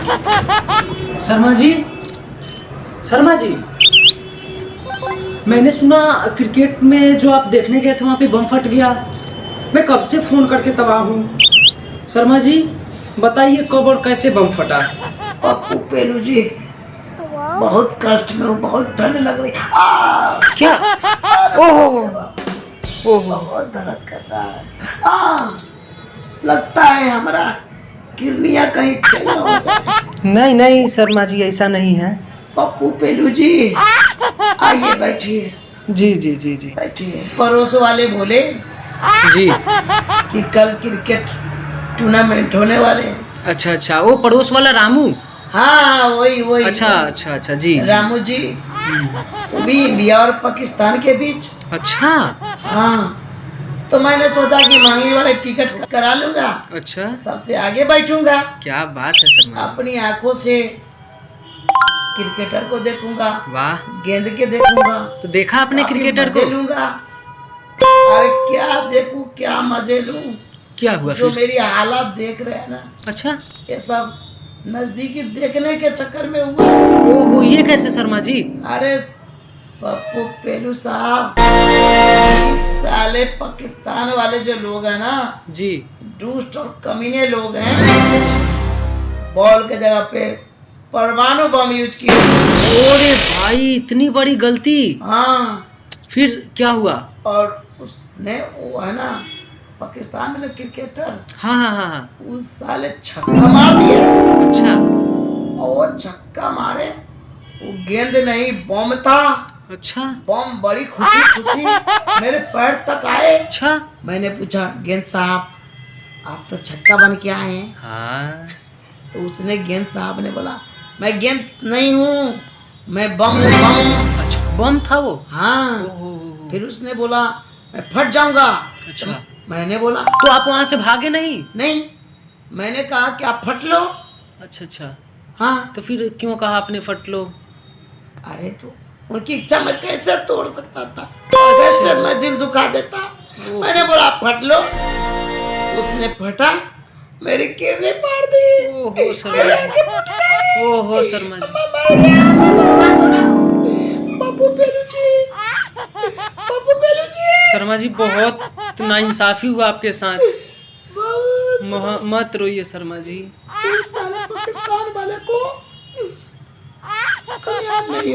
शर्मा जी, शर्मा जी, मैंने सुना क्रिकेट में जो आप देखने गए थे वहाँ पे बम फट गया। मैं कब से फोन करके तबाह हूँ। शर्मा जी बताइए कब और कैसे बम फटा। पप्पू पेलू जी, बहुत कष्ट में हूँ, बहुत ठंड लग रही। क्या? ओहो ओहो, बहुत दर्द कर रहा है। लगता है हमारा किडनियाँ कहीं फेल ना हो जाए। नहीं नहीं शर्मा जी, ऐसा नहीं है। पप्पू पेलू जी आइए बैठिए। जी जी जी जी बैठिए। पड़ोस वाले बोले जी। कि कल क्रिकेट टूर्नामेंट होने वाले हैं। अच्छा अच्छा, वो पड़ोस वाला रामू। हाँ वही वही। अच्छा अच्छा अच्छा, जी जी। रामू जी, वो भी इंडिया और पाकिस्तान के बीच। अच्छा हाँ, तो मैंने सोचा कि महंगे वाले टिकट करा लूंगा, अच्छा, सबसे आगे बैठूंगा, क्या बात है शर्मा जी। अपनी आंखों से क्रिकेटर को देखूंगा, वाह, गेंद के देखूंगा, तो देखा आपने काफी क्रिकेटर मजे को? लूंगा। अरे क्या देखूं, क्या मजे लूं। क्या हुआ जो फिर? मेरी हालत देख रहे हैं ना, अच्छा, ये सब नजदीकी देखने के चक्कर में हुआ। ओहो, ये कैसे शर्मा जी? अरे पप्पू पेलू साहब, साले पाकिस्तान वाले जो लोग हैं ना, जी, दुष्ट और कमीने लोग हैं, बॉल के जगह पे परमाणु बम यूज किए। अरे भाई, इतनी बड़ी गलती! हाँ, फिर क्या हुआ? और उसने वो है ना पाकिस्तान में क्रिकेटर, हाँ हाँ हाँ हाँ। उस साले छक्का मार दिया। अच्छा और वो छक्का मारे, वो गेंद नहीं बम था। अच्छा बम बड़ी खुशी खुशी मेरे पैर तक आए। अच्छा। मैंने पूछा, गेंद साहब आप तो छक्का बन के आए हैं। हाँ, तो उसने, गेंद साहब ने बोला, मैं गेंद नहीं हूँ, मैं बम हूँ, बम। अच्छा, बम था वो? हाँ। ओहो। फिर उसने बोला मैं फट जाऊंगा। अच्छा, तो मैंने बोला तो आप वहां से भागे नहीं? नहीं, मैंने कहा कि आप फट लो। अच्छा अच्छा, हाँ, तो फिर क्यों कहा आपने फट लो? अरे तो उनकी इच्छा मैं कैसे तोड़ सकता था, कैसे मैं दिल दुखा देता। मैंने बोला आप फट लो। उसने फटा, मेरी किडनी फाड़ दी। ओहो शर्मा जी, ओहो शर्मा जी। पप्पू पेलू जी, पप्पू पेलू जी, शर्मा जी बहुत नाइंसाफी हुआ आपके साथ। बहुत। मत रोइए शर्मा जी। पाकिस्तान वाले को कल्याण नहीं